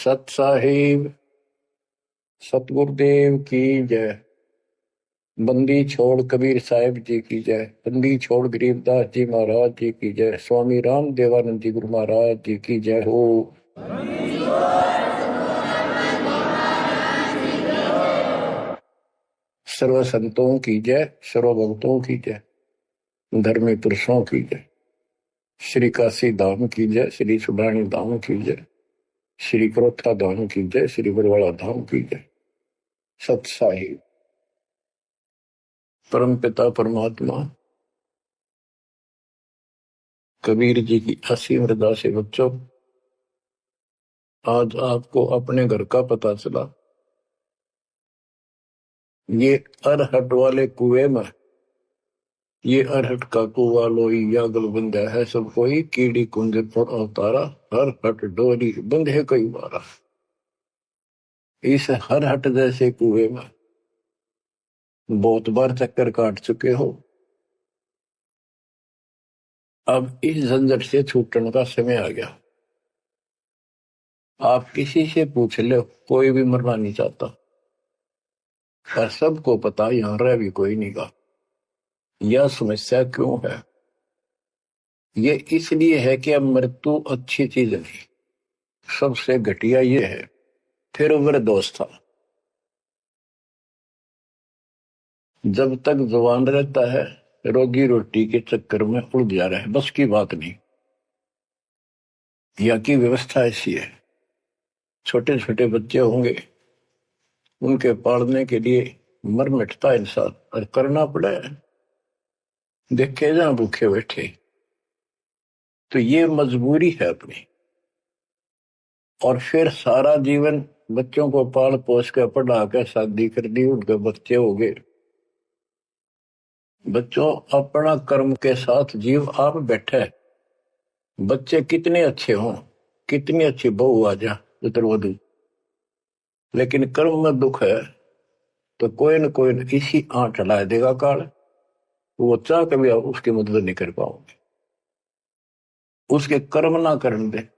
सत साहिब सतगुरुदेव की जय। बंदी छोड़ कबीर साहिब जी की जय। बंदी छोड़ गरीबदास जी महाराज जी की जय। स्वामी राम देवानंद जी गुरु महाराज जी की जय हो। सर्व संतों की जय, सर्व भक्तों की जय, धर्मी पुरुषों की जय। श्री काशी धाम की जय, श्री सुडानी धाम की जय, श्री क्रोथा धाम की जय, श्री बरवाड़ा धाम की जय। सत साहिब परम पिता परमात्मा कबीर जी की असीम हृदय से बच्चों, आज आपको अपने घर का पता चला। ये अरहट वाले कुएं में, ये अरहट का कुआ लोई यागल बंधा है सब कोई, कीड़ी कुंज पर अवतारा, हर हट डोरी बंधे कई बारा। इस हर हट जैसे कुएं में बहुत बार चक्कर काट चुके हो। अब इस झंझट से छूटने का समय आ गया। आप किसी से पूछ लो, कोई भी मरना नहीं चाहता, पर सबको पता यहां रह भी कोई नहीं का। यह समस्या क्यों है? ये इसलिए है कि अब मृत्यु अच्छी चीज नहीं, सबसे घटिया ये है। फिर उम्र दोस्त था, जब तक जवान रहता है रोगी रोटी के चक्कर में उलझा रहे, बस की बात नहीं। यहाँ की व्यवस्था ऐसी है, छोटे छोटे बच्चे होंगे, उनके पालने के लिए मर मिटता इंसान, और करना पड़े। देखे जहां भूखे बैठे, तो ये मजबूरी है अपनी। और फिर सारा जीवन बच्चों को पाल पोस कर पढ़ा कर शादी कर दी, उनके बच्चे हो गए। बच्चों, अपना कर्म के साथ जीव आप बैठे। बच्चे कितने अच्छे हों, कितनी अच्छी बहू आ जा पुत्रवधू, लेकिन कर्म में दुख है तो कोई न कोई इसी आंट ला देगा काल। वो चाह कभी आप उसकी मदद नहीं कर पाओगे, उसके कर्म ना करने दे।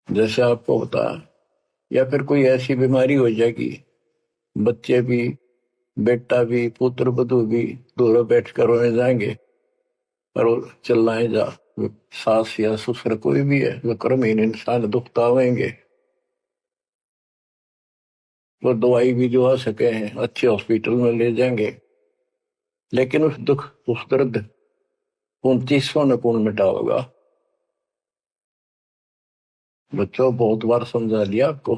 जैसे आपको बता, या फिर कोई ऐसी बीमारी हो जाएगी, बच्चे भी, बेटा भी, पुत्र वधू भी दोनों बैठ कर रोने जाएंगे, और चिल्लाए जा। सास या ससुर कोई भी है, वो कर्महीन इंसान दुखता होंगे, वो दवाई भी जो आ सके हैं अच्छे हॉस्पिटल में ले जाएंगे, लेकिन उस दुख उस दर्द 29 न कौन मिटा होगा। बच्चों, बहुत बार समझा लिया आपको,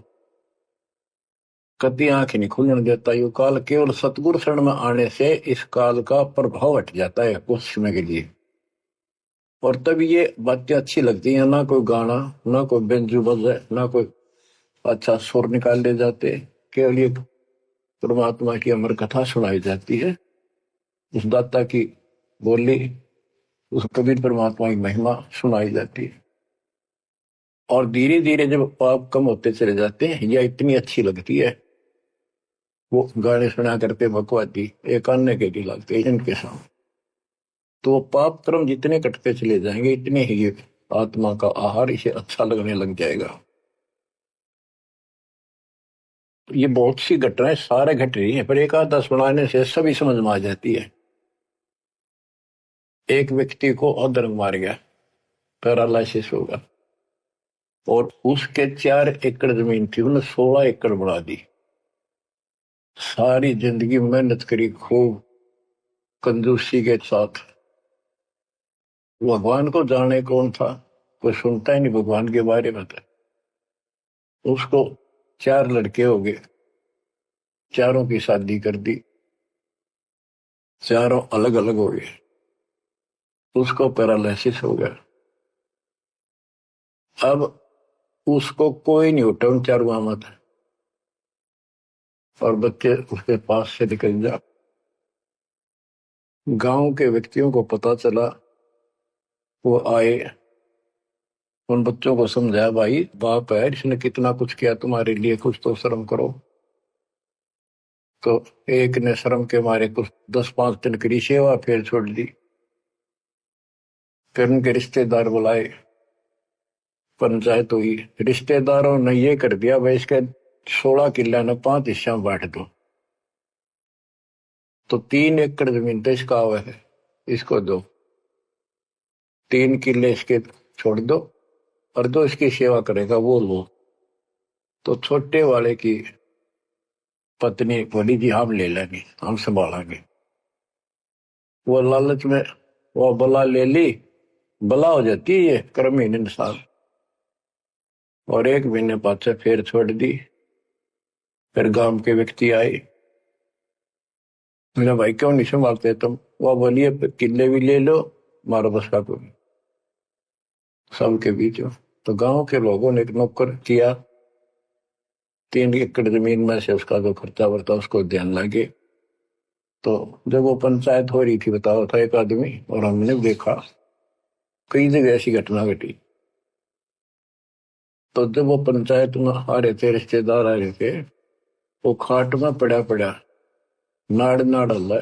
कभी आंख नहीं खुलने देता। यू काल केवल सतगुरु शरण में आने से इस काल का प्रभाव हट जाता है कुछ समय के लिए, और तब ये बातें अच्छी लगती हैं। ना कोई गाना, ना कोई बेंजू बजे, ना कोई अच्छा सुर निकाल ले जाते, केवल ये परमात्मा की अमर कथा सुनाई जाती है, उस दाता की बोली, उस कबीर परमात्मा की महिमा सुनाई जाती है। और धीरे धीरे जब पाप कम होते चले जाते हैं, यह इतनी अच्छी लगती है। वो गाने सुना करते भगवती एक अन्य के लिए लगते इनके सामने, तो पाप कर्म जितने कटते चले जाएंगे, इतने ही ये आत्मा का आहार इसे अच्छा लगने लग जाएगा। ये बहुत सी घटनाएं सारे घट रही हैं, पर एक आधा सुनाने से सभी समझ में आ जाती है। एक व्यक्ति को अधर्म मार गया, पैरालिसिस होगा, और उसके 4 एकड़ जमीन थी, उन्हें 16 एकड़ बढ़ा दी। सारी जिंदगी मेहनत करी खूब कंजूसी के साथ। भगवान को जाने कौन था, कोई सुनता ही नहीं भगवान के बारे में। उसको 4 लड़के हो गए, चारों की शादी कर दी, चारों अलग अलग हो गए, उसको पैरालिसिस हो गया। अब उसको कोई नहीं उठा उन 4 में, और बच्चे उसके पास से निकल जा। गांव के व्यक्तियों को पता चला, वो आए, उन बच्चों को समझाया, भाई बाप है, इसने कितना कुछ किया तुम्हारे लिए, कुछ तो शर्म करो। तो एक ने शर्म के मारे कुछ 10-5 दिन की सेवा फिर छोड़ दी। फिर उनके रिश्तेदार बुलाए, पंचायत हुई, रिश्तेदारों ने ये कर दिया भाई इसके 16 किले ने 5 हिस्सा में बांट दो। तो 3 एकड़ जमीन तो इसका हुआ है, इसको दो, 3 किले इसके छोड़ दो, और जो इसकी सेवा करेगा वो लो। तो छोटे वाले की पत्नी बोली जी हम ले लेंगे, हम संभालेंगे। वो लालच में वो बला ले ली, बला हो जाती है ये कर्महीन इंसान, और 1 महीने बाद से फिर छोड़ दी। फिर गांव के व्यक्ति आए, मेरा भाई क्यों नहीं संभालते तुम? वो बोलिए किले भी ले लो, मारो बस का कोई सबके बीच हो। तो गांव के लोगों ने एक नौकर किया, 3 एकड़ जमीन में से उसका जो खर्चा वर्ता उसको ध्यान लगे। तो जब वो पंचायत हो रही थी, बताओ था एक आदमी, और हमने देखा कई जगह ऐसी घटना घटी। तो जब वो पंचायत में आ रहे थे, रिश्तेदार आ रहे थे, वो खाट में पड़ा पड़ा नाड़ नाड़ हल्ला,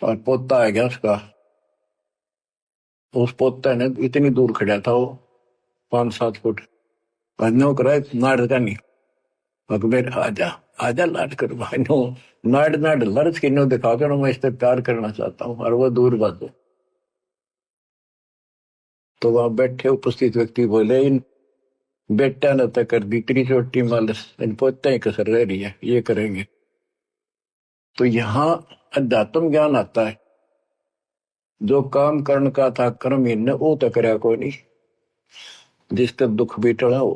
और पोता आ गया उसका। उस पोता ने इतनी दूर खड़ा था वो, 5-7 फुट, नो करा नाड़ का नहीं, अकबर आजा आजा लाड कर भाईनो, नाड़ नाड़ लर्ज के नो दिखा कर मैं इससे प्यार करना चाहता हूँ, और वो दूर बात। तो वहां बैठे उपस्थित व्यक्ति बोले इन बेटा ने तक कर दी 3 चोटी मालस, इन पोते ही कसर रह रही है, ये करेंगे। तो यहाँ अध्यात्म ज्ञान आता है। जो काम करने का था कर्म ने वो तो करया कोई नहीं, जिसका दुख भी टला हो,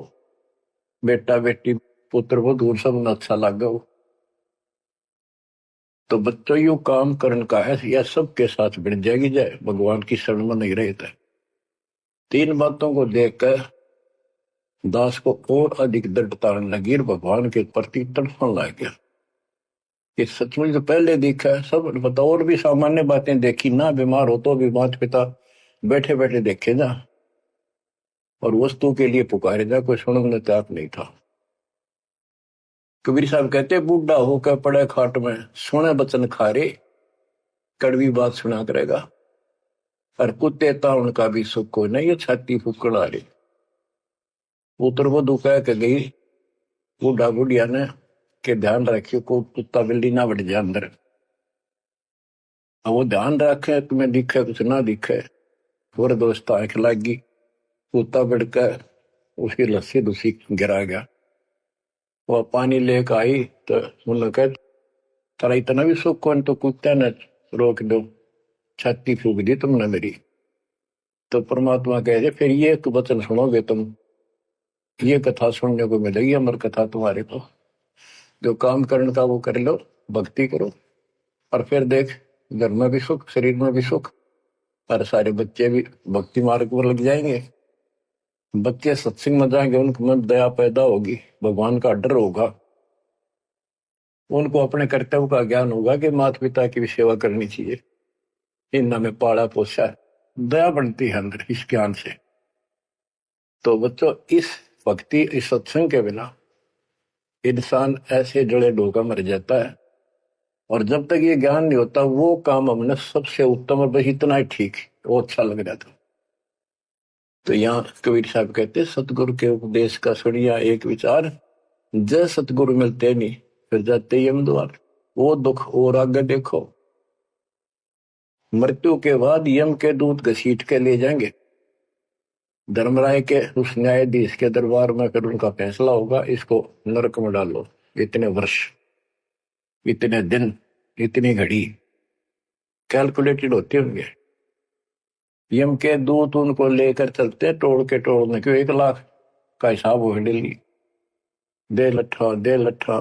बेटा बेटी पुत्र वो दूर सब न अच्छा लगा हो। तो बच्चों यू काम करने का है, यह सबके साथ बढ़ जाएगी जाए, भगवान की शरण में नहीं रहता। 3 बातों को देखकर दास को और अधिक दृढ़ता लगी, भगवान के प्रति तड़पने लग गया। ये सचमुच तो पहले देखा है सब पता, और भी सामान्य बातें देखी ना, बीमार हो तो भी माता पिता बैठे बैठे देखे जा, और वस्तु के लिए पुकारे जा, कोई सुनने तैयार नहीं था। कबीर साहब कहते बूढ़ा होकर पड़े खाट में, सोने बचन खारे, कड़वी बात सुना करेगा, और कुत्ते ताउन का भी सुख को नहीं, ये छाती फूकड़ आ रही। पुत्र वो दुखा के गई बूढ़ा बुढ़िया ने के ध्यान रखियो को कुत्ता बिल्ली ना बढ़ जाए अंदर। अब वो ध्यान रखे, तुम्हें दिखे कुछ ना दिखे, और दोस्त आंख लागी, कुत्ता बढ़कर उसकी लस्सी दूसी गिरा गया। वो पानी लेकर आई तो मुझे कह तारा इतना भी सुख कौन, तो कुत्ते ने रोक दो, छाती फूक दी तुमने मेरी। तो परमात्मा कहे फिर ये एक वचन सुनोगे तुम, ये कथा सुनने को मिलेगी अमर कथा तुम्हारे को। जो काम करने का वो कर लो, भक्ति करो, और फिर देख घर में भी सुख, शरीर में भी सुख, और सारे बच्चे भी भक्ति मार्ग पर लग जाएंगे। बच्चे सत्संग में जाएंगे, उनके मन दया पैदा होगी, भगवान का डर होगा, उनको अपने कर्तव्य का ज्ञान होगा कि माता पिता की भी सेवा करनी चाहिए, इन्होंने में पाला पोसा है, दया बनती है अंदर इस ज्ञान से। तो बच्चों इस भक्ति, इस सत्संग के बिना इंसान ऐसे जड़े डोका मर जाता है, और जब तक ये ज्ञान नहीं होता वो काम हमने सबसे उत्तम, और बस इतना ही ठीक, वो अच्छा लग रहा था। तो यहाँ कबीर साहब कहते सतगुरु के उपदेश का सुनिया एक विचार, जय सतगुरु मिलते नहीं फिर जाते यम द्वार। वो दुख और आगे देखो, मृत्यु के बाद यम के दूत घसीट के ले जाएंगे धर्मराय के उस न्यायाधीश के दरबार में, फिर उनका फैसला होगा, इसको नरक में डालो, इतने वर्ष, इतने दिन, इतनी घड़ी कैलकुलेटेड होते होंगे। यम के दूत उनको लेकर चलते तोड़ के तोड़ने, क्यों 1 लाख का हिसाब हो डेली, दे लट्ठा दे लट्ठा।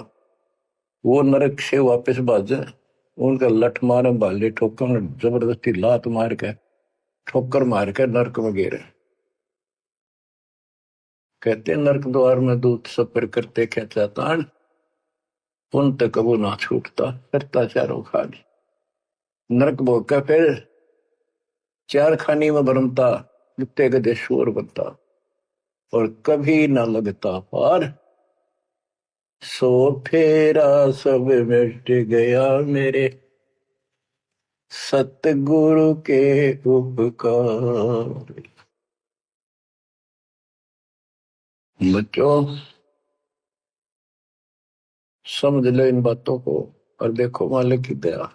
वो नरक से वापस भाजे, उनका लठ मारे भाले ठोकर, जबरदस्ती लात मार के ठोकर मार के नरक में गिरे। कहते नरक द्वार में दूत सफर करते क्या चाहता, पुन तक वो ना छूटता, करता चारों खाली। नरक भोग का फिर 4 खानी में भरमता, जुत्ते गदे शोर बनता, और कभी ना लगता पार। सो फेरा सब मिट गया मेरे सतगुरु के उपकार। बच्चों समझ लो इन बातों को और देखो मालिक की दया।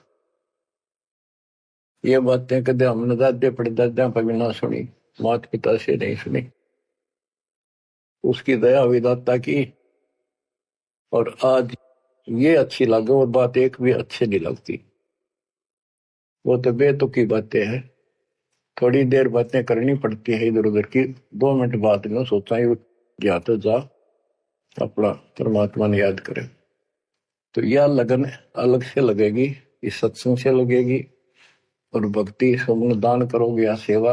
ये बातें कदे हमने दादे परदादा पर भी ना सुनी, माता पिता से नहीं सुनी। उसकी दया विदाता की, और आज ये अच्छी लगे और बात एक भी अच्छी नहीं लगती। वो तो बेतुकी बातें हैं, थोड़ी देर बातें करनी पड़ती है इधर उधर की। 2 मिनट बाद में सोचा ही गया तो जा अपना परमात्मा ने याद करे। तो यह लगन अलग से लगेगी, इस सत्संग से लगेगी, और भक्ति सुमन दान करोगे या सेवा,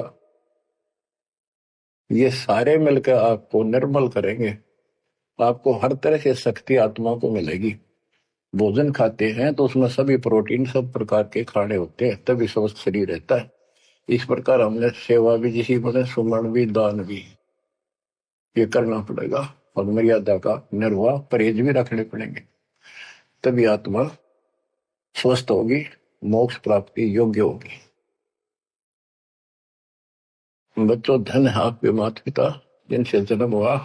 ये सारे मिलकर आपको निर्मल करेंगे। आपको हर तरह से शक्ति आत्मा को मिलेगी। भोजन खाते हैं तो उसमें सभी प्रोटीन सब प्रकार के खाने होते हैं, तभी स्वस्थ शरीर रहता है। इस प्रकार हमने सेवा भी जिसी बने, सुमन भी, दान भी, ये करना पड़ेगा। और मर्यादा का निर्वाह परहेज भी रखने पड़ेंगे, तभी आत्मा स्वस्थ होगी, मोक्ष प्राप्ति योग्य होगी। बच्चों धन है आपके माता पिता जिनसे जन्म हुआ।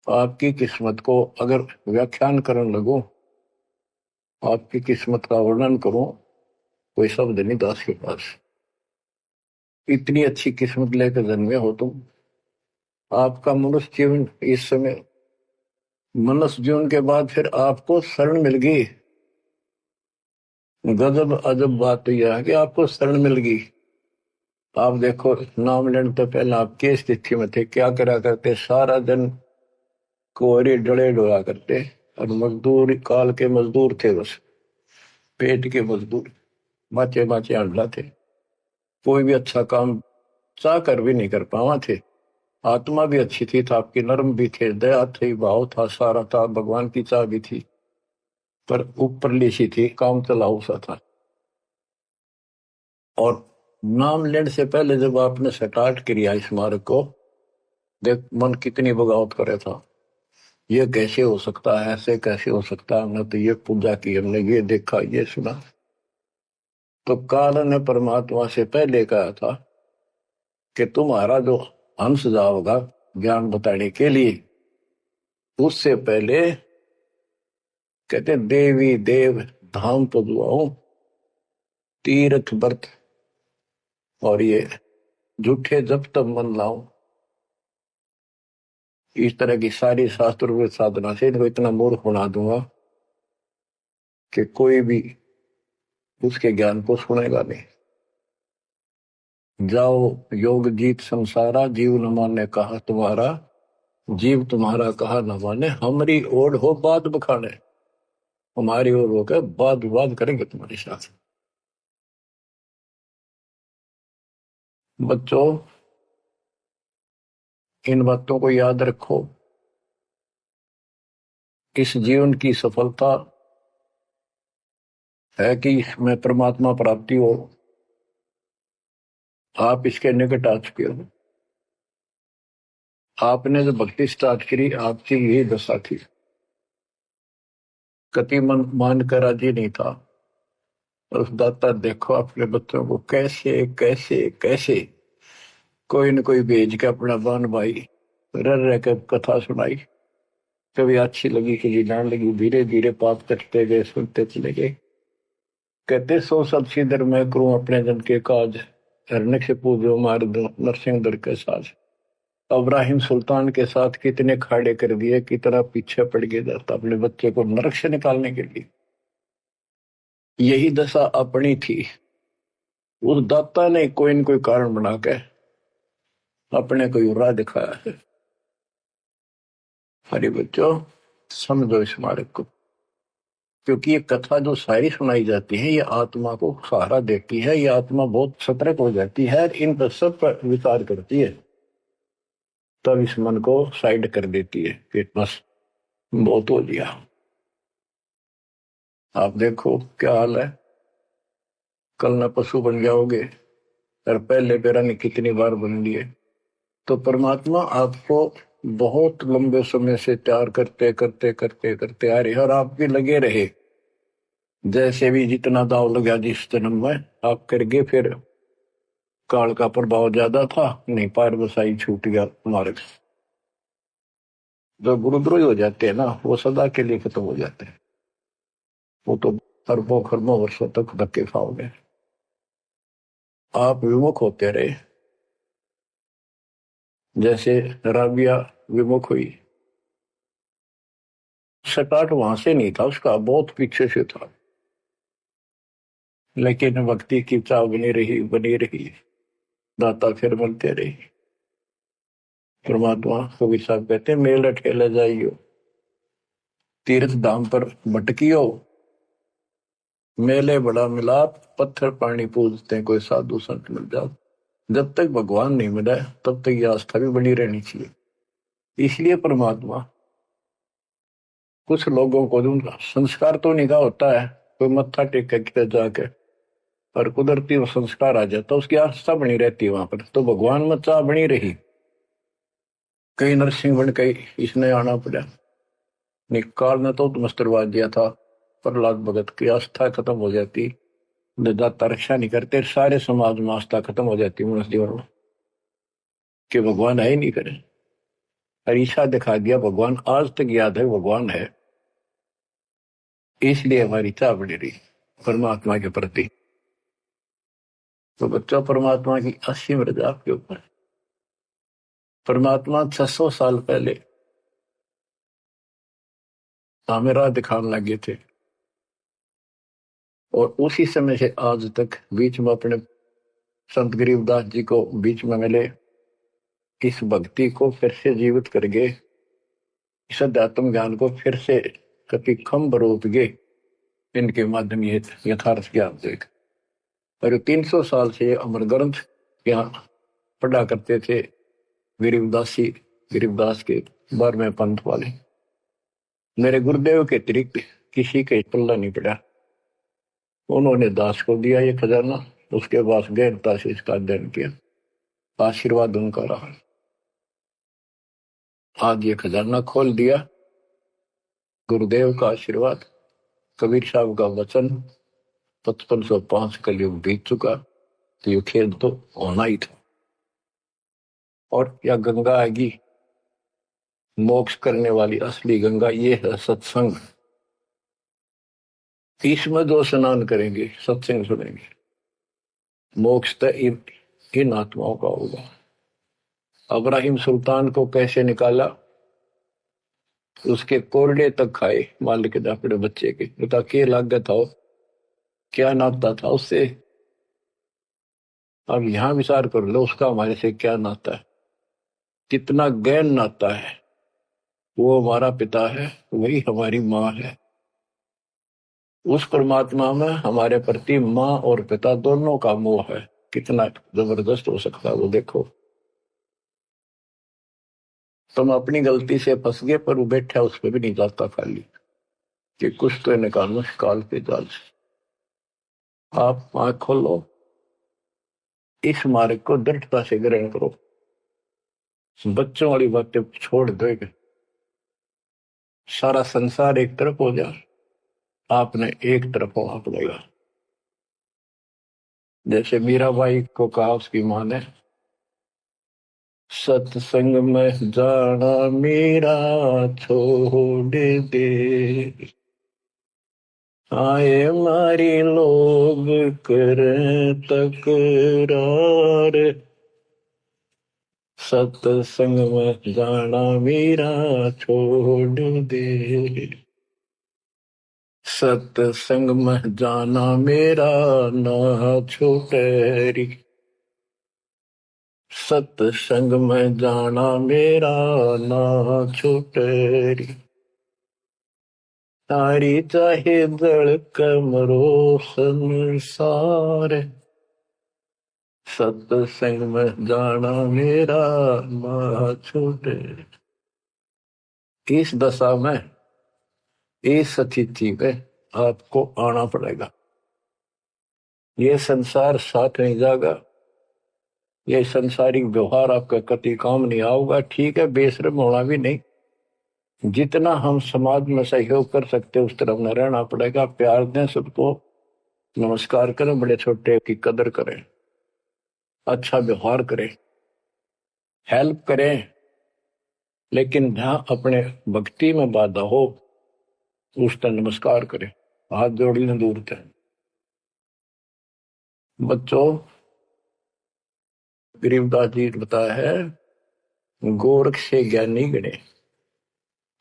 आपकी किस्मत को अगर व्याख्यान करने लगो, आपकी किस्मत का वर्णन करो, कोई शब्द नहीं दास के पास। इतनी अच्छी किस्मत लेकर जन्मे हो तुम। आपका मनुष्य जीवन इस समय, मनुष्य जीवन के बाद फिर आपको शरण मिल गई। गजब अजब बात तो यह है कि आपको शरण मिल गई। आप देखो नाम लेने तो पहले आप किस स्थिति में थे, क्या करा करते, सारा दिन कोहरे डले डोला करते, और मजदूर काल के मजदूर थे, बस पेट के मजदूर, बाचे बाचे अंडला थे। कोई भी अच्छा काम चाह कर भी नहीं कर पावा थे। आत्मा भी अच्छी थी, था आपकी नर्म भी थे, दया थी, भाव था, सारा था, भगवान की चाह भी थी, पर ऊपरली सी थी, काम चलाऊ सा था। और नाम लेने से पहले जब आपने स्टार्ट किया इस मार्ग को, देख मन कितनी बगावत करे था। ये कैसे हो सकता है, ऐसे कैसे हो सकता है, हमने तो ये पूजा की, हमने ये देखा, ये सुना। तो काल ने परमात्मा से पहले कहा था कि तुम्हारा जो हंस जाओगा ज्ञान बताने के लिए, उससे पहले कहते देवी देव धाम तो दुआओ, तीर्थ व्रत और ये झूठे जब तब मन लाओ। इस तरह की सारी शास्त्र साधना से इनको इतना मूर्ख बना दूंगा कि कोई भी उसके ज्ञान को सुनेगा नहीं। जाओ योग जीत संसारा, जीव न माने कहा तुम्हारा, जीव तुम्हारा कहा न माने, हमारी ओर हो बात बखाने, हमारी ओर होकर बात विवाद करेंगे तुम्हारे साथ। बच्चों इन बातों को याद रखो। इस जीवन की सफलता है कि इसमें परमात्मा प्राप्ति हो। आप इसके निकट आ चुके हो। आपने जो भक्ति स्टार्ट करी, आपकी यही दशा थी। कति मन मान कर राजी नहीं था, उस दाता देखो अपने बच्चों को कैसे कैसे कैसे कोई न कोई भेज के अपना बहन भाई रह रह कर कथा सुनाई। कभी अच्छी लगी, कभी ना लगी, धीरे धीरे पाप कटते गए, सुनते चले गए। कहते सो सब सीधर मैं करूं अपने जन के काज, हरने से पूजो मार दो नरसिंह दर के साज। इब्राहिम सुल्तान के साथ कितने खाड़े कर दिए, कितना पीछे पड़ गया जाता अपने बच्चे को नरक से निकालने के लिए। यही दशा अपनी थी। उस दाता ने कोई न कोई कारण बना के अपने को राह दिखाया है। हरे बच्चों समझो इस मार्ग को, क्योंकि ये कथा जो सारी सुनाई जाती है, ये आत्मा को सहारा देती है। ये आत्मा बहुत सतर्क हो जाती है, इन पर सब पर विचार करती है, तब इस मन को साइड कर देती है कि बस बहुत हो गया। आप देखो क्या हाल है, कल न पशु बन जाओगे, और पहले बेरा ने कितनी बार बन लिए। तो परमात्मा आपको बहुत लंबे समय से तैयार करते करते करते करते आ रहे, और आप भी लगे रहे। जैसे भी जितना दाव लगा जिस जन्म में आप कर गए, फिर काल का प्रभाव ज्यादा था, नहीं पार बसाई छूट गया मार्ग। जो गुरुद्रोही हो जाते हैं ना, वो सदा के लिए खत्म हो जाते हैं। वो तो अरबों खरबों वर्षों तक धक्के खाओगे। आप विमुख होते रहे, जैसे राबिया विमुख हुई। स्टार्ट वहां से नहीं था उसका, बहुत पीछे से था, लेकिन भक्ति की चाह बनी रही, दाता फिर मिलते रही। परमात्मा कबीर साहब कहते हैं, मेल ठेले जाइयो, तीर्थ धाम पर भटकियो, मेले बड़ा मिलाप, पत्थर पानी पूजते कोई साधु संत मिल जाओ। जब तक भगवान नहीं मिला तब तक ये आस्था भी बनी रहनी चाहिए। इसलिए परमात्मा कुछ लोगों को दूंगा, संस्कार तो निगाह होता है, कोई मत्था टेक के जाके, और कुदरती वो संस्कार आ जाता, उसकी आस्था बनी रहती है वहां पर, तो भगवान में चाह बनी रही। कई नरसिंह बन गई, इसने आना पड़ा, निकाल ने तो मस्टरवा दिया था, प्रहलाद भगत की आस्था खत्म हो जाती, दाता रक्षा नहीं करते, सारे समाज में आस्था खत्म हो जाती मनुष्य जीवन में, कि भगवान है ही नहीं करे। ईशा दिखा दिया भगवान, आज तक याद है भगवान है, इसलिए हमारी चाह बनी रही परमात्मा के प्रति। तो बच्चा, परमात्मा की असीम रजा आपके ऊपर। परमात्मा 600 साल पहले हमें राह दिखाने लगे थे, और उसी समय से आज तक बीच में अपने संत गरीबदास जी को बीच में मिले, इस भक्ति को फिर से जीवित करके, इस अध्यात्म ज्ञान को फिर से कति खम रूप गे, इनके माध्यम ये यथार्थ ज्ञान देख। और 300 साल से अमर ग्रंथ यहाँ पढ़ा करते थे गरीबदास के 12वें पंथ वाले। मेरे गुरुदेव के अतिरिक्त किसी के पल्ला नहीं पड़ा, उन्होंने दास को दिया ये खजाना, उसके बाद गहनता से इसका अध्ययन किया, आशीर्वाद उनका रहा। आज ये खजाना खोल दिया, गुरुदेव का आशीर्वाद, कबीर साहब का वचन, 5505 कलयुग बीत चुका, तो ये खेल तो होना ही था। और या गंगा आएगी, मोक्ष करने वाली असली गंगा ये है सत्संग। इसमें जो स्नान करेंगे, सत्संग सुनेंगे, मोक्ष तो इन आत्माओं का होगा। अब्राहिम सुल्तान को कैसे निकाला, उसके कोरडे तक खाए मालिक ने अपने बच्चे के, बता क्या लागत हो, क्या नाता था उससे। अब यहां विचार कर लो, उसका हमारे से क्या नाता है, कितना गहन नाता है। वो हमारा पिता है, वही हमारी माँ है। उस परमात्मा में हमारे प्रति माँ और पिता दोनों का मोह है, कितना जबरदस्त हो सकता है वो देखो। तुम अपनी गलती से फंस गए, पर वो बैठा उस पर भी नहीं जाता खाली, कि कुछ तो निकालो काल के जाल से। आप आंख खोलो, इस मार्ग को दृढ़ता से ग्रहण करो, बच्चों वाली बातें छोड़ दो, सारा संसार एक तरफ हो जाए, आपने एक तरफ होना पड़ेगा। जैसे मीराबाई को कहा उसकी मां ने, सत्संग में जाना मीरा छोड़ दे, आए मारी लोग कर तकरार, सत्संग में जाना मीरा छोड़ दे, सत्संग में जाना मेरा ना छूटे, सत्संग में जाना मेरा ना छूटे, तारी चाहे जड़ कमरो संसार, सत्संग में जाना मेरा ना छूटे। इस दशा में, इस स्थिति में आपको आना पड़ेगा। ये संसार साथ नहीं जाएगा, ये संसारिक व्यवहार आपका कति काम नहीं आऊगा। ठीक है, बेशर्म होना भी नहीं, जितना हम समाज में सहयोग कर सकते उस तरफ न रहना पड़ेगा। प्यार दें सबको, नमस्कार करें, बड़े छोटे की कदर करें, अच्छा व्यवहार करें, हेल्प करें, लेकिन जहां अपने भक्ति में बाधा हो उसका नमस्कार करे, हाथ जोड़ लें दूर थे। बच्चों, गरीबदास जी ने बताया है, गोरख से ज्ञानी गणे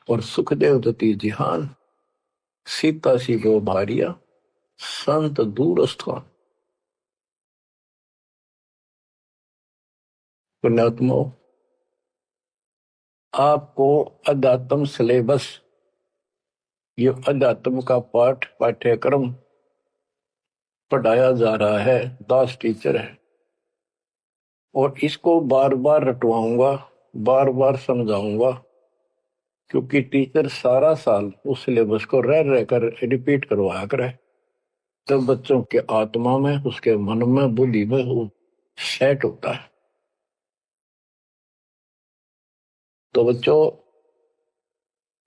और सुखदेव दती जिहान, सीता सी गो भारिया संत दूर स्थान। पुण्यात्मा, आपको अध्यात्म सिलेबस, ये अध्यात्म का पाठ्यक्रम पढ़ाया जा रहा है, दास टीचर है, और इसको बार बार रटवाऊंगा, बार बार समझाऊंगा, क्योंकि टीचर सारा साल उस सिलेबस को रह रहकर रिपीट करवाया करे, तब बच्चों के आत्मा में, उसके मन में, बुद्धि में वो सेट होता है। तो बच्चों,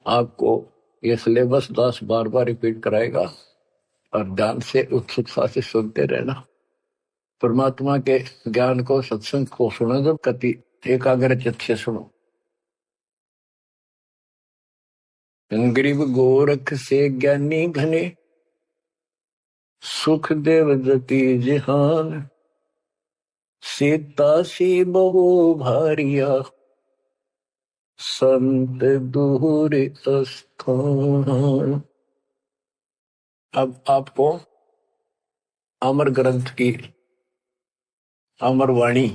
आपको ये सिलेबस दास बार बार रिपीट कराएगा और ध्यान से उत्सुकता से सुनते रहना। परमात्मा के ज्ञान को, सत्संग को सुनो जब कति एकाग्र चित्त से सुनो। गरीब गोरख से ज्ञानी घने, सुख देव जति जिहान, सीता सी बहु भारिया संत दूर स्थान। अब आपको अमर ग्रंथ की अमर वाणी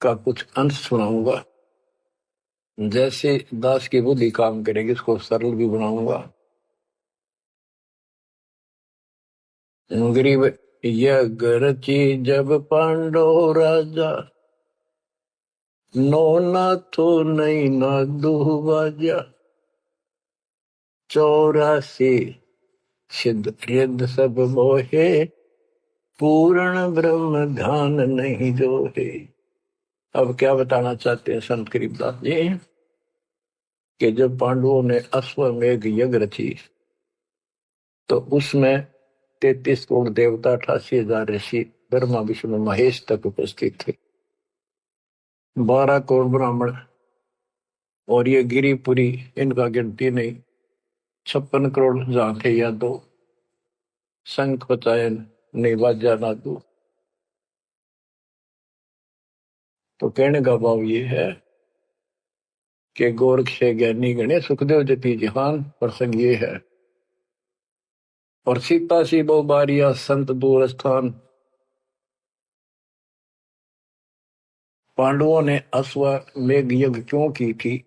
का कुछ अंश सुनाऊंगा। जैसे दास की बुद्धि काम करेगी, इसको सरल भी बनाऊंगा। गरीब यज्ञ रची जब पांडव राजा, नो नाथो नहीं ना दुबाजा, 84 सिद्ध रिद्ध सब मोहे, पूर्ण ब्रह्म ध्यान नहीं जोहे। अब क्या बताना चाहते हैं संत गरीबदास जी, कि जब पांडवों ने अश्वमेघ यज्ञ रची तो उसमें 33 करोड़ देवता, 88,000 ऋषि, ब्रह्मा विष्णु महेश तक उपस्थित थे, 12 करोड़ ब्राह्मण, और ये गिरिपुरी, इनका गिनती नहीं, 56 करोड़ जहां थे या दो, शंख बचायन नहीं बाजा ना दो। तो कहने का भाव ये है कि गोरख से ज्ञानी गणे, सुखदेव जति जिहान, प्रसंग ये है। और सीता सी बहु बारिया संत दूर स्थान। पांडवों ने अश्वमेघ यज्ञ क्यों की थी?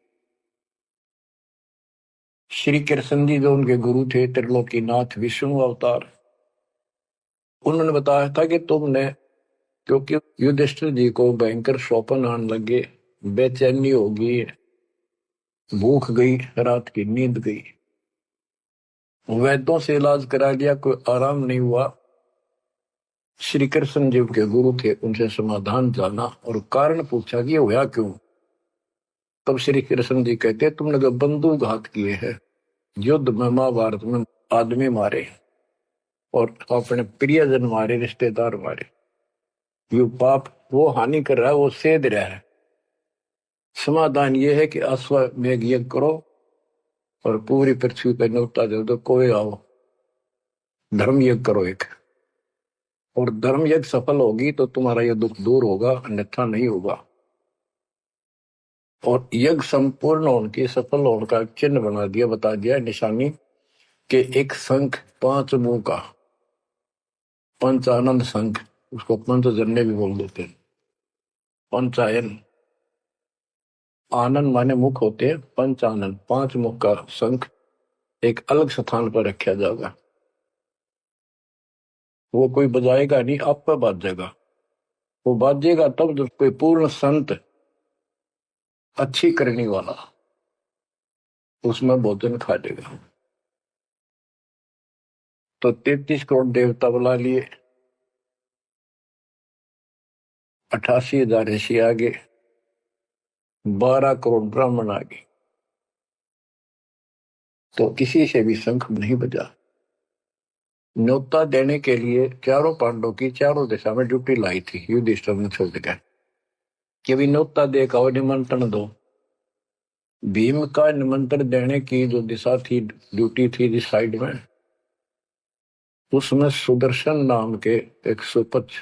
श्री कृष्ण जी जो उनके गुरु थे, त्रिलोकीनाथ विष्णु अवतार, उन्होंने बताया था कि तुमने, क्योंकि युधिष्ठिर जी को भयंकर स्वप्न आने लगे, बेचैनी होगी, भूख गई, रात की नींद गई, वैद्यों से इलाज करा लिया, कोई आराम नहीं हुआ। श्री कृष्ण जी के गुरु थे, उनसे समाधान जाना और कारण पूछा कि होया क्यों। तब श्री कृष्ण जी कहते, तुमने जो बंदूक घात किए हैं, युद्ध में, महाभारत में आदमी मारे और अपने प्रियजन मारे, रिश्तेदार मारे, यू पाप वो हानि कर रहा है, वो सेध रहा है। समाधान ये है कि अश्वमेघ यज्ञ करो और पूरी पृथ्वी पर न्योता दे दो, कोई आओ, धर्म यज्ञ करो एक, और धर्म यज्ञ सफल होगी तो तुम्हारा यह दुख दूर होगा, अन्यथा नहीं होगा। और यज्ञ संपूर्ण होने की, सफल होने का चिन्ह बना दिया, बता दिया निशानी, कि एक शंख 5 मुंह का, पंचानंद शंख, उसको पंचजन्य भी बोल देते हैं। पंचायन, आनंद माने मुख होते हैं, पंचानंद 5 मुख का शंख एक अलग स्थान पर रखा जाएगा। वो कोई बजाएगा नहीं, आप पर बाजेगा। वो बाजेगा तब जब कोई पूर्ण संत, अच्छी करने वाला उसमें भोजन खा लेगा। तो 33 करोड़ देवता बुला लिए, 88,000 ऋषि आगे, 12 करोड़ ब्राह्मण आगे, तो किसी से भी शंख नहीं बजा। न्योता देने के लिए चारों पांडवों की चारों दिशा में ड्यूटी लाई थी युधिष्ठिर ने छोड़ दिया कि भी न्योता दे का निमंत्रण दो। भीम का निमंत्रण देने की जो दिशा थी, ड्यूटी थी जिस साइड में, उसमें सुदर्शन नाम के एक सुपच,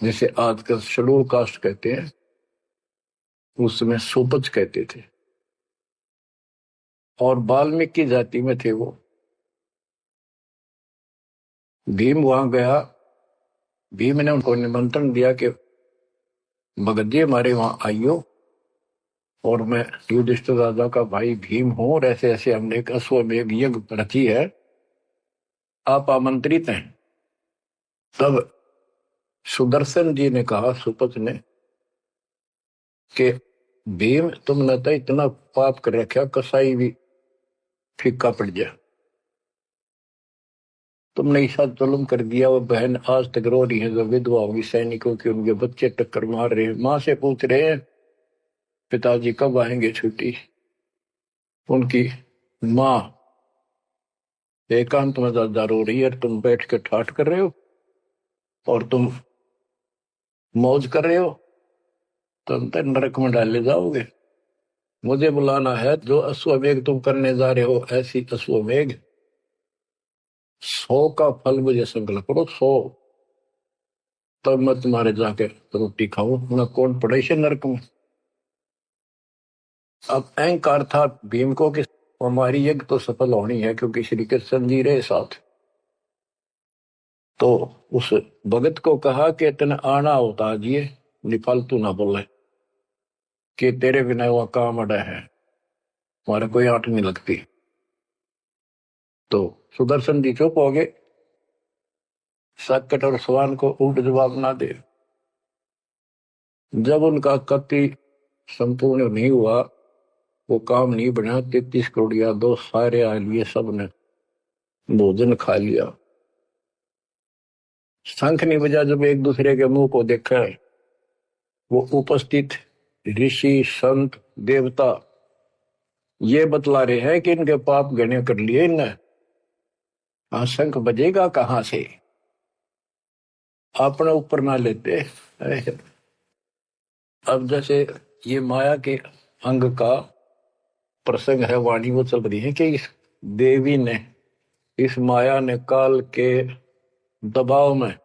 जिसे आजकल शेड्यूल कास्ट कहते हैं, उसमें सुपच कहते थे, और वाल्मीकि जाति में थे वो। भीम वहां गया। भीम ने उनको निमंत्रण दिया कि भगत जी हमारे वहां आइयो, और मैं युधिष्ठिर राजा का भाई भीम हूं, और ऐसे ऐसे हमने एक अश्वमेध यज्ञ रची है, आप आमंत्रित हैं। तब सुदर्शन जी ने कहा, सुपच ने, कि भीम तुमने तो इतना पाप कर रखा, कसाई भी फीका पड़ गया, तुमने ऐसा जुल्म कर दिया। वो बहन आज तक रो रही है जो विधवा होगी सैनिकों की, उनके बच्चे टक्कर मार रहे हैं, माँ से पूछ रहे हैं पिताजी कब आएंगे छुट्टी। उनकी माँ एकांत में ज्यादा रो रही है, तुम बैठ के ठाठ कर रहे हो और तुम मौज कर रहे हो, तुम तो नरक में डाले जाओगे। मुझे बुलाना है, जो अश्वमेघ तुम करने जा रहे हो, ऐसी अश्वमेघ 100 का फल मुझे संकल्प करो, 100, तब मैं तुम्हारे जाके रोटी खाऊं, मैं कौन पड़े से नरक में। अब अहंकार था भीम को कि हमारी यज्ञ तो सफल होनी है, क्योंकि श्री कृष्ण जी रहे साथ। तो उस भगत को कहा कि तेने आना होता जी, निफालतू ना बोले, कि तेरे बिना वह काम अड़ा है, हमारे कोई आंट नहीं लगती। तो सुदर्शन जी चुप हो गए, सकट और सवान को उल्ट जवाब ना दे। जब उनका कति संपूर्ण नहीं हुआ, वो काम नहीं बना, 33 करोड़िया दो सारे आ लिए, सबने भोजन खा लिया। शंख नहीं बजा, जब एक दूसरे के मुंह को देखा है, वो उपस्थित ऋषि संत देवता ये बतला रहे हैं कि इनके पाप गणे कर लिए इनने। शंख बजेगा कहां से, अपने ऊपर ना लेते। अब जैसे ये माया के अंग का प्रसंग है, वाणी वो चल रही है कि इस देवी ने, इस माया ने काल के दबाव में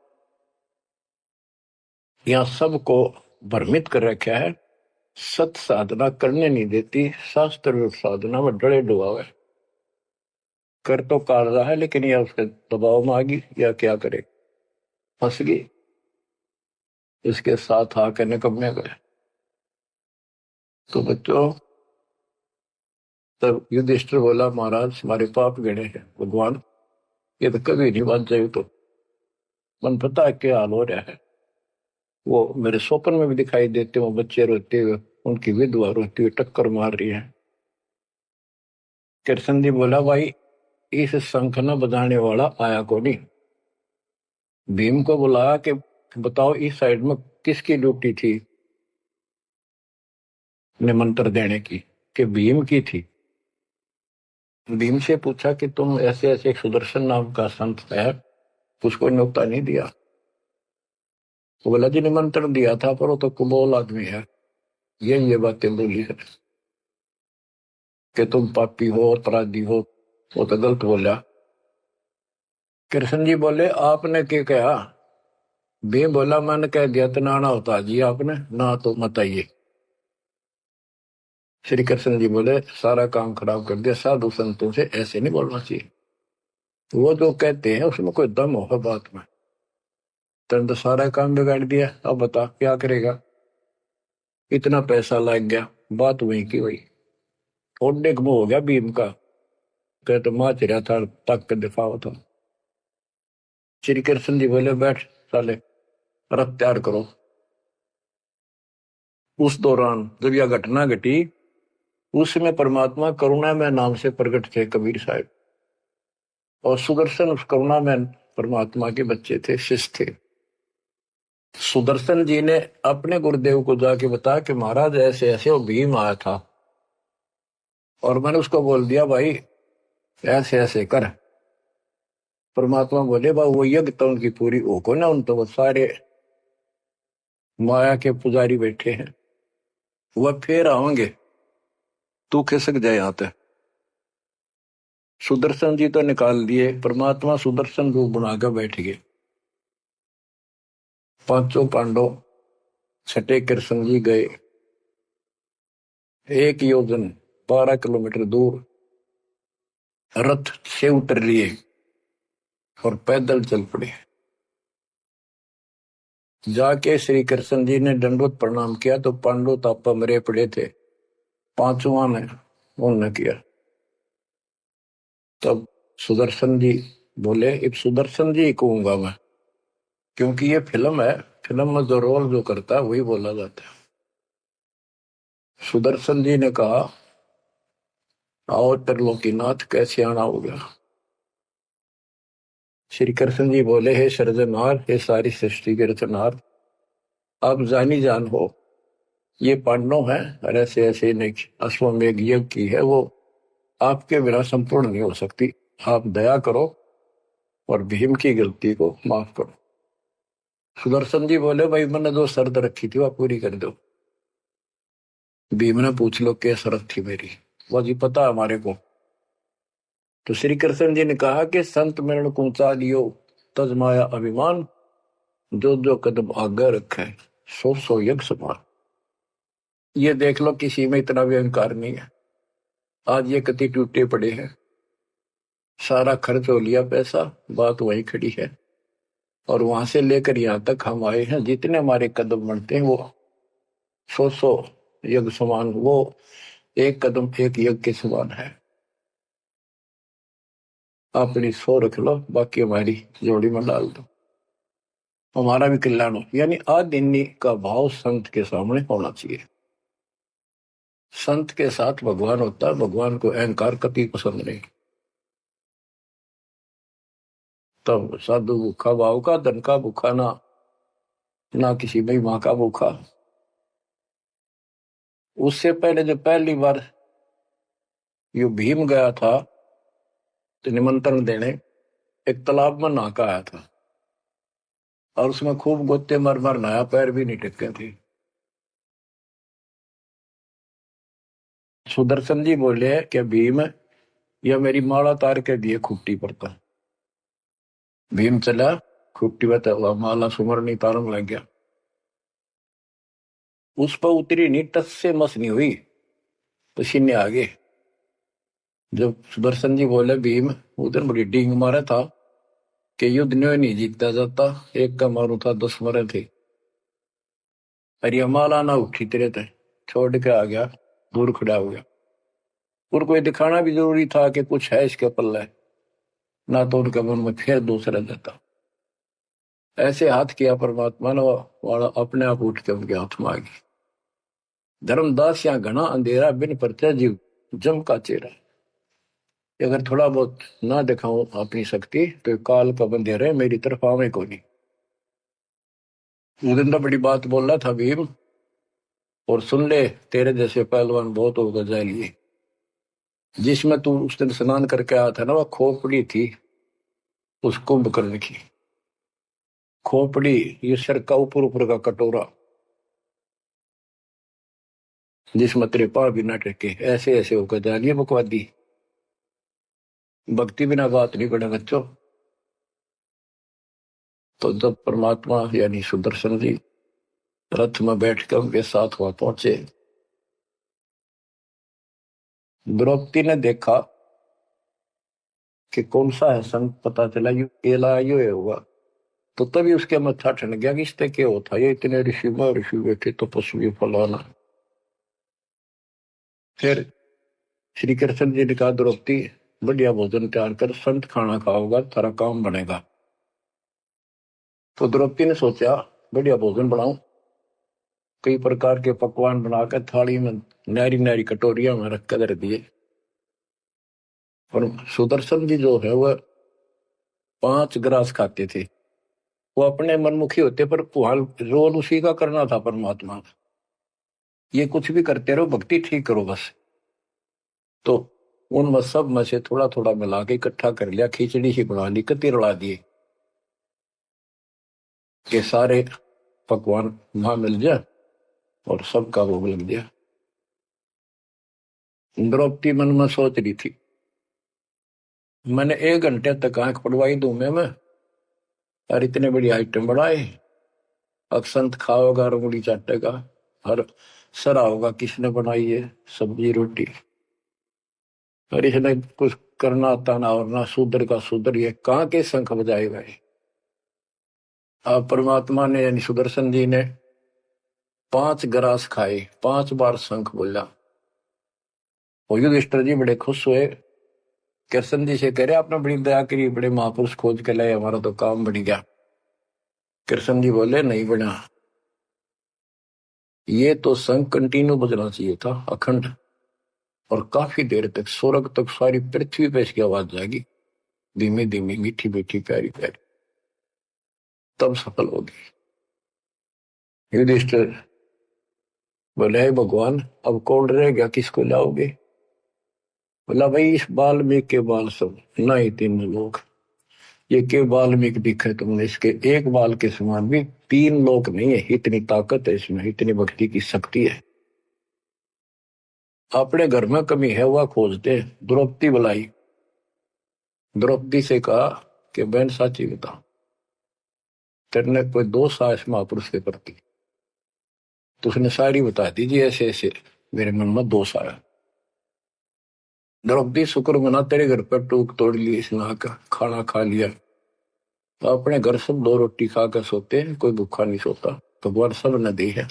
यहां सबको भ्रमित कर रखा है, सत साधना करने नहीं देती, शास्त्र साधना में डरे डुबावे, कर तो काट रहा है, लेकिन यह उसके दबाव में आ गई, या क्या करे, फंस गई, इसके साथ आकर निकम्मे गए। तो बच्चों, तब युधिष्ठिर बोला, महाराज हमारे पाप गिने हैं भगवान, ये तो कभी नहीं बात जाए, तो मन पता है क्या हाल हो रहा है। वो मेरे स्वप्न में भी दिखाई देते, वो बच्चे रोते हुए, उनकी विधवा रोती हुई टक्कर मार रही है। कृष्ण जी बोला, भाई इस शंख न बजाने वाला आया को नहीं। भीम को बुलाया कि बताओ इस साइड में किसकी ड्यूटी थी निमंत्रण देने की, कि भीम की थी। भीम से पूछा कि तुम ऐसे ऐसे सुदर्शन नाम का संत है, उसको न्योता नहीं दिया। वो बोला, जी निमंत्रण दिया था, पर वो तो कुबोल आदमी है, ये बातें बोली है कि तुम पापी हो, अपराधी हो, वो तो गलत बोला। कृष्ण जी बोले, आपने क्या कहा। भीम बोला, मैंने कह दिया तो नाना होता जी, आपने ना तो मत आइए। श्री कृष्ण जी बोले, सारा काम खराब कर दिया, साधु संतों से ऐसे नहीं बोलना चाहिए, वो जो कहते हैं उसमें कोई दम होगा बात में। तुम तो सारा काम बिगाड़ दिया, अब बता क्या करेगा, इतना पैसा लग गया, बात वही की वही। ओडे मुंह हो गया भीम का, कह तो माच रहा था, तक के दिफा था। श्री कृष्ण जी बोले, बैठ साले, रथ तैयार करो। उस दौरान जब यह घटना घटी, उसमें परमात्मा करुणा में नाम से प्रकट थे कबीर साहब, और सुदर्शन उस करुणा में परमात्मा के बच्चे थे, शिष्य थे। सुदर्शन जी ने अपने गुरुदेव को जाके बताया कि महाराज ऐसे ऐसे वो भीम आया था, और मैंने उसको बोल दिया भाई ऐसे ऐसे कर। परमात्मा बोले, भाई वो यज्ञ तो उनकी पूरी हो को ना, उन तो वो सारे माया के पुजारी बैठे हैं, वह फिर आओगे, तू खिसक जाए यहाँ पे। सुदर्शन जी तो निकाल दिए, परमात्मा सुदर्शन रूप बनाकर बैठ गए। पांचों पांडव छठे कृष्ण जी गए, 1 योजन 12 किलोमीटर दूर रथ से उतर लिए और पैदल चल पड़े। जाके श्री कृष्ण जी ने दंडवत प्रणाम किया तो पांडव तापा मरे पड़े थे, पांचवा ने उन्होंने किया। तब सुदर्शन जी बोले, अब सुदर्शन जी कहूंगा मैं, क्योंकि ये फिल्म है, फिल्म में जो रोल जो करता है वही बोला जाता है। सुदर्शन जी ने कहा, आओ त्रिलोकीनाथ, कैसे आना होगा। श्री कृष्ण जी बोले, हे सृजनहार, हे सारी सृष्टि के रचनहार, आप जानी जान हो, ये पांडव है और ऐसे ऐसे नहीं, अश्वमेघ यज्ञ की है, वो आपके बिना संपूर्ण नहीं हो सकती। आप दया करो और भीम की गलती को माफ करो। सुदर्शन जी बोले, भाई मैंने जो शर्त रखी थी वह पूरी कर दो। भीम ने पूछ लो क्या शर्त थी मेरी, वो जी पता है हमारे को। तो श्री कृष्ण जी ने कहा कि संत मरण को ऊंचा लियो, तजमाया अभिमान, जो जो कदम आगे रखे, सो सो यज्ञ समान। ये देख लो, किसी में इतना भी अहंकार नहीं है। आज ये कति टूटे पड़े हैं, सारा खर्च हो लिया पैसा, बात वही खड़ी है। और वहां से लेकर यहाँ तक हम आए हैं, जितने हमारे कदम बढ़ते हैं वो सौ यज्ञ समान, वो एक कदम एक यज्ञ के समान है। अपनी सौ रख लो, बाकी हमारी जोड़ी में डाल दो, हमारा भी कल्याण हो। यानी आदिन्नी का भाव संत के सामने होना चाहिए। संत के साथ भगवान होता है, भगवान को अहंकार कति पसंद नहीं। तब साधु भूखा भाव का, धन का भूखा ना, ना किसी में माँ का भूखा। उससे पहले जब पहली बार यो भीम गया था तो निमंत्रण देने, एक तालाब में नहा का आया था और उसमें खूब गोते मर मर नहाया, पैर भी नहीं टिके थे। सुदर्शन जी बोले, क्या भीम या मेरी माला तार के दिए खुट्टी पर था। भीम चला, खुट्टी पर माला सुमरनी तारन लग गया। उस पर उतरी नहीं, टस से मस नहीं हुई, पसीने आ गए। जब सुदर्शन जी बोले, भीम उधर बड़ी डींग मारा था कि युद्ध नहीं जीता जाता, एक का मारू था 10 मरे थे। अरे माला ना उठी तेरे थे, छोड़ के आ गया, दूर खड़ा हो गया। और कोई दिखाना भी जरूरी था कि कुछ है इसके पल्ले, ना तो उनके मन में फिर दूसरा देता। ऐसे हाथ किया परमात्मा ने, वाला अपने आप उठ के उनके हाथ में आ गई। धर्मदास यहाँ घना अंधेरा, बिन परचा जीव जम का चेहरा। अगर थोड़ा बहुत ना दिखाऊं अपनी शक्ति तो काल का बंधेरा मेरी तरफ आवे को नहीं। उस दिन तो बड़ी बात बोल रहा था भीम, और सुन ले, तेरे जैसे पहलवान बहुत होगा जाए लिए। जिसमें तू उस दिन स्नान करके आया था ना, वह खोपड़ी थी उस कुंभकर्ण की। खोपड़ी ये सर का ऊपर ऊपर का कटोरा, जिसमें तेरे पांव भी ना टेके, ऐसे ऐसे होकर जा लिए बकवादी। भक्ति बिना बात नहीं बने बच्चों। तो जब परमात्मा यानी सुदर्शन जी रथ में बैठकर उनके साथ वहां पहुंचे, द्रौपदी ने देखा कि कौन सा है संत, पता चला यू केला यो है होगा। तो तभी उसके मत्था ठन गया कि इससे क्या होता, ये इतने ऋषि में ऋषि बैठे तो पशु फलाना। फिर श्री कृष्ण जी ने कहा, द्रौपदी बढ़िया भोजन तैयार कर, संत खाना खाओगा थारा काम बनेगा। तो द्रौपदी ने सोचा बढ़िया भोजन बनाऊं, कई प्रकार के पकवान बनाकर थाली में नारी नारी कटोरिया में रख कर दिए। और सुदर्शन जी जो है वह 5 ग्रास खाते थे। वो अपने मनमुखी होते, पर रोल उसी का करना था परमात्मा। ये कुछ भी करते रहो, भक्ति ठीक करो बस। तो उन सब में से थोड़ा थोड़ा मिला के इकट्ठा कर लिया, खिचड़ी ही बना ली, कति रला दिए कि सारे पकवान वहां मिल जाए और सबका भोग लग गया। द्रौपदी मन में सोच रही थी, मैंने 1 घंटे तक आंख पड़वाई दूं मैं और इतने बड़ी आइटम बढ़ाए। अक्षंत खाओगा, रंगुली चाटेगा, हर सरा होगा किसने बनाई है सब्जी रोटी। और इसने कुछ करना आता ना, और ना शूद्र का शूद्र, ये कहाँ के शंख बजाएगा ये। अब परमात्मा ने यानी सुदर्शन जी ने 5 ग्रास खाए, 5 बार शंख बोला। और युधिष्ठिर जी बड़े खुश हुए, कृष्ण जी से कह रहे आपने बड़ी दया करी, बड़े महापुरुष खोज के लाए, हमारा तो काम बढ़ गया। कृष्ण जी बोले नहीं बना, ये तो शंख कंटिन्यू बजना चाहिए था, अखंड, और काफी देर तक स्वर्ग तक सारी पृथ्वी पे इसकी आवाज जाएगी, धीमी धीमी मीठी मीठी प्यारी प्यारी, तब सफल होगी। युधिष्ठिर बोले हे भगवान, अब कौन रह गया, किसको लाओगे। बोला भाई इस वाल्मीकि के बाल सब ना ही 3 लोग, ये के वाल्मीकि दिखे तुमने, इसके एक बाल के समान भी 3 लोग नहीं है, इतनी ताकत है इसमें, इतनी भक्ति की शक्ति है। अपने घर में कमी है वह खोजते। द्रौपदी बुलाई, द्रौपदी से कहा कि बहन साची बता, तेरे कोई दोष आया इस महापुरुष के प्रति। तो उसने सारी बता दीजिए, ऐसे ऐसे मेरे मन में दोष आया। द्रौपदी शुक्र मना, तेरे घर पर टूक तोड़ ली, इसने खाना खा लिया। तो अपने घर सब 2 रोटी खाकर सोते हैं, कोई भूखा नहीं सोता, भगवान सब न दी है।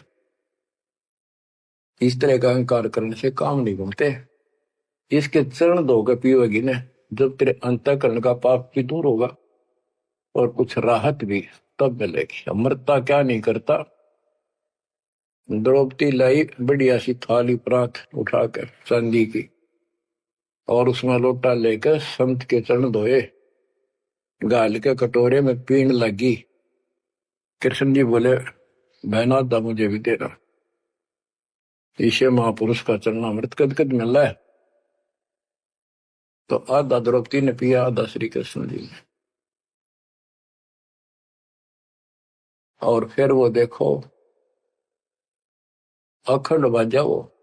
इस तरह का अहंकार करने से काम नहीं बनते। इसके चरण धोकर पियोगी ने, जब तेरे अंतःकरण का पाप भी दूर होगा और कुछ राहत भी तब मिलेगी। अमृता क्या नहीं करता। द्रौपदी लाई बढ़िया सी थाली प्रात उठाकर चांदी की, और उसमें लोटा लेकर संत के चरण धोए, गाल के कटोरे में पीण लगी। कृष्ण जी बोले बहना दा मुझे भी देना, ईशे महापुरुष का चरणामृत कद कद मिला है। तो आधा द्रौपदी ने पिया, आधा श्री कृष्ण जी ने। और फिर वो देखो अखंड बाजा, वो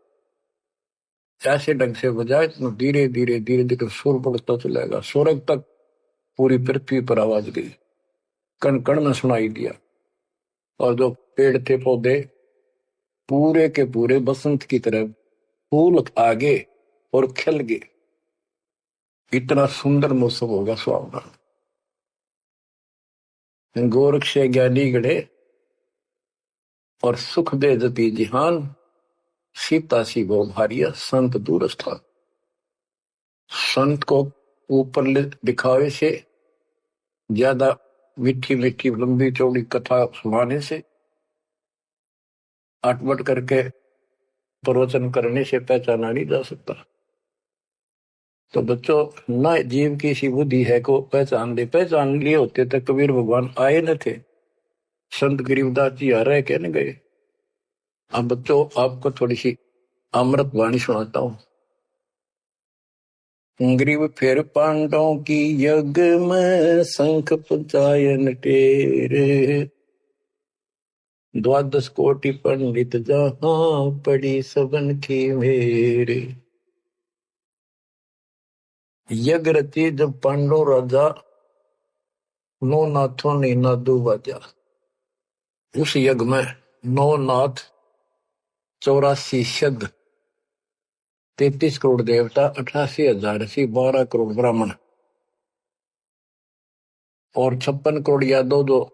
ऐसे ढंग से बजाए तो धीरे धीरे धीरे धीरे सुर बढ़ता चलेगा, स्वर्ग तक पूरी पृथ्वी पर आवाज गई, कण कण में सुनाई दिया। और जो पेड़ थे पौधे पूरे के पूरे बसंत की तरह फूल आगे और खिल गए। इतना सुंदर मौसम होगा सुहावना। गोरख से ज्ञानी गढ़े और सुख दे जती जिहान, सीता सी वो भारिया संत दूर स्थान। संत को ऊपर दिखावे से ज्यादा मीठी मीठी लंबी चौड़ी कथा सुनाने से, अटपट करके प्रवचन करने से पहचाना नहीं जा सकता। तो बच्चों, न जीव की सी बुद्धि है को पहचान दे, पहचान लिए होते तक कबीर भगवान आए न थे, संत गरीबदास जी आ रहे कहने गए। अब बच्चों आपको थोड़ी सी अमृत वाणी सुनाता हूं। ग्रीव फिर पांडवों की यज्ञ में शंख पंचायन टेरे, 12 कोटि पंडित जहां पड़ी सबन की मेरे। यज्ञ रची जब पांडव राजा, 9 नाथों ने नादू बाजा। उस यज्ञ में 9 नाथ, 84 सिद्ध, 33 करोड़ देवता, 88,000 ऋषि, 12 करोड़ ब्राह्मण और 56 करोड़ यादव, जो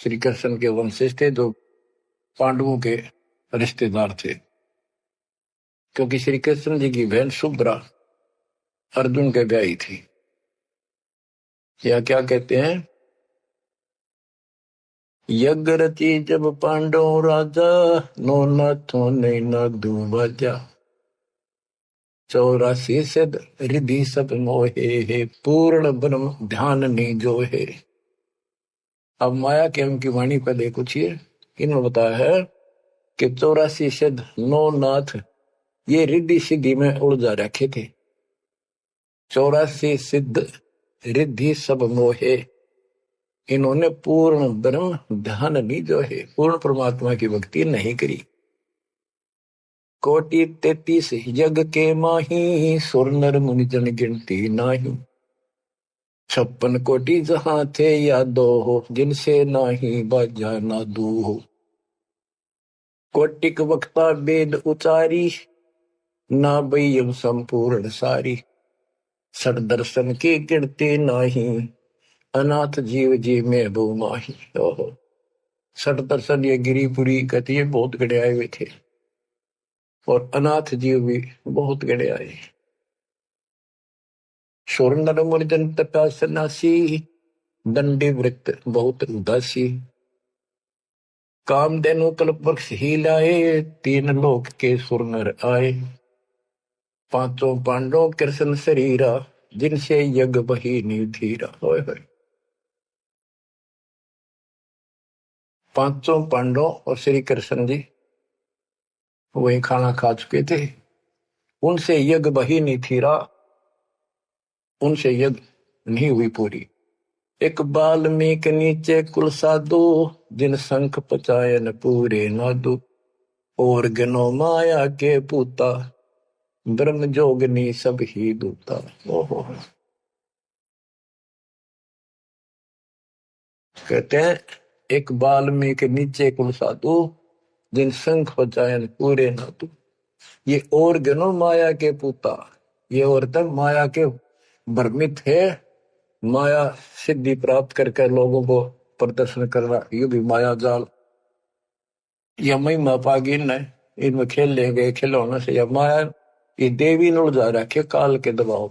श्री कृष्ण के वंशज थे, जो पांडवों के रिश्तेदार थे। क्योंकि श्री कृष्ण जी की बहन सुभद्रा अर्जुन के ब्याही थी। या क्या कहते हैं, यज्ञ रची जब पांडव राजा, 9 नाथों ने नादू बाजा। 84 सिद्ध रिधि सब मोहे, पूर्ण ब्रह्म ध्यान नहीं जो है। अब माया के उनकी वाणी पर देखो छिए, इन्होंने बताया है कि 84 सिद्ध, 9 नाथ, ये रिद्धि सिद्धि में उलझा रखे थे। 84 सिद्ध रिद्धि सब मोहे, इन्होंने पूर्ण ब्रह्म ध्यान नहीं जो है, पूर्ण परमात्मा की भक्ति नहीं करी। कोटि 33 यज्ञ के माही, सुर नर मुनि जन गिनती नाही। 56 कोटि जहां थे यादो हो, जिनसे नाही बाजा ना दू हो। कोटिक वक्ता वेद उचारी, ना बयम संपूर्ण सारी। सड़ दर्शन की गिनती नाही, अनाथ जीव जी में बो माही। ओहो, सठ दर्शन ये गिरिपुरी कहती है बहुत गड़े आए हुए थे, और अनाथ जीव भी बहुत गड़े आए। शोर नर मुनि जन तपा सन्यासी, दंडी वृत्त बहुत उदासी। कामधेनु कल्प वृक्ष ही लाए, 3 लोक के सुर नर आए। 5 पांडव कृष्ण शरीरा, जिनसे यज्ञ बही निधीरा। होय होय, 5 पांडव और श्री कृष्ण जी वही खाना खा चुके थे, उनसे यज्ञ बही नहीं थीरा, उनसे यज्ञ नहीं हुई पूरी। एक बाल्मीक नीचे कुल साधु, जिन शंख पचायन पूरे नादु। और गनो माया के पूता, ब्रह्म जोगनी सब ही दूता। ओहो, कहते हैं एक बाल्मीक नीचे कुल साधु, जिन शंख पचायन पूरे नादु। ये और गनो माया के पूता, ये औरतें माया के भ्रमित है, माया सिद्धि प्राप्त करके लोगों को प्रदर्शन करना, ये भी माया जाल। या महिमा पागी न इनमें खेल ले गए खिलौने से, या माया ये देवी न उलझा रखे काल के दबाव।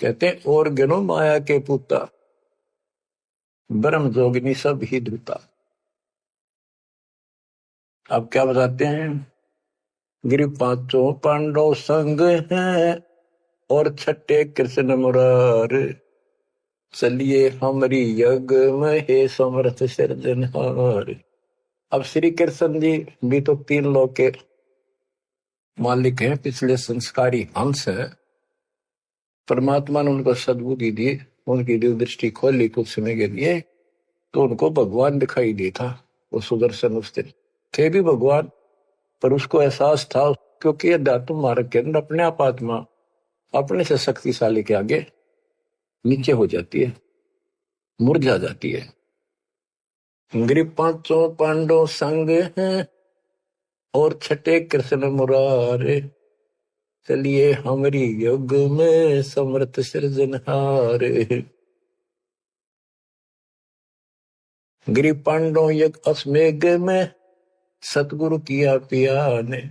कहते और गनो माया के पूता, ब्रह्म जोगिनी सब ही धूता। अब क्या बताते हैं, गिरि 5 पांडव संग हैं, और 6 कृष्ण मुरार। चलिए हमारी यज्ञ में समर्थ सिरजनहार। अब श्री कृष्ण जी भी तो 3 लोक के मालिक हैं, पिछले संस्कारी हंस है। परमात्मा ने उनको सद्बुद्धि दी, उनकी दिव्य दृष्टि खोली कुछ समय के लिए, तो उनको भगवान दिखाई दिया था। वो सुदर्शन उस दिन थे भी भगवान, पर उसको एहसास था, क्योंकि अध्यात्म मार्ग के अंदर अपने आप आत्मा अपने से शक्तिशाली के आगे नीचे हो जाती है, मुरझा जाती है। गिरि 5 पांडव संग हैं, और 6 कृष्ण मुरारे। चलिए हमारी युग में समर्थ सृजनहार। गिरि पांडव यज्ञ अश्वमेघ में, सतगुरु किया पिया ने।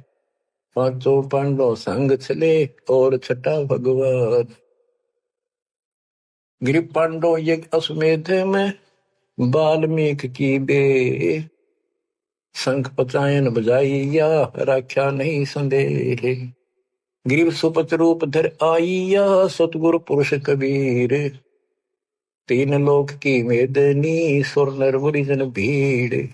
5 पांडव संग चले, और 6 भगवान। गिरि पांडव यज्ञ अश्वमेध में, बाल्मीक की बे। शंख पचायन बजाइया, राख्या नहीं संदेह। गिरिव सुपच रूप धर आइया, सतगुरु पुरुष कबीर। 3 लोक की मेदनी, सुर नर मुनि जन भीड़।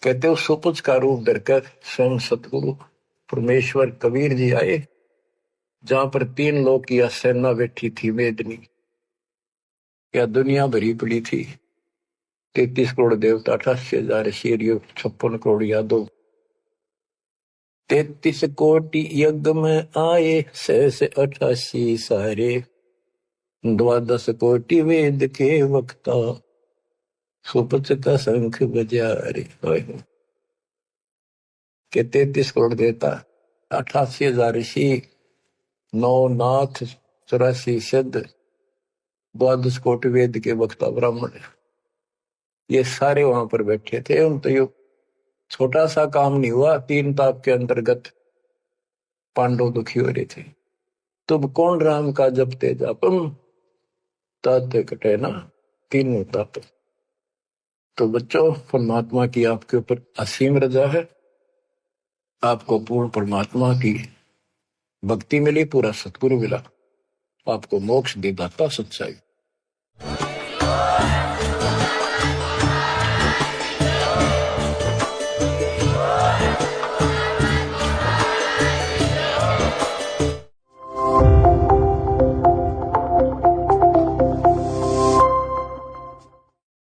कहते हो सुपच का रूप धरकर स्वयं सतगुरु परमेश्वर कबीर जी आए, जहां पर 3 लोक की सेना बैठी थी मेदनी। क्या दुनिया भरी पड़ी थी, 33 करोड़ देवता, 88,000 शेरियो, 56 करोड़ यादव। 33 कोटि यज्ञ में आए, 688 सारे। 12 कोटि वेद के वक्ता, सुपच का शंख बजा रे। के 33 करोड़ देवता, 88,000 ऋषि, 9 नाथ, 84 सिद्ध, 12 कोटि वेद के वक्ता ब्राह्मण, ये सारे वहां पर बैठे थे। उन तो यो छोटा सा काम नहीं हुआ, 3 ताप के अंतर्गत पांडव दुखी हो रहे थे। तुम कौन राम का जपते जापम, तात कटे ना 3 ताप। तो बच्चों, परमात्मा की आपके ऊपर असीम रजा है, आपको पूर्ण परमात्मा की भक्ति मिली, पूरा सतगुरु मिला, आपको मोक्ष दी दाता सच्चाई।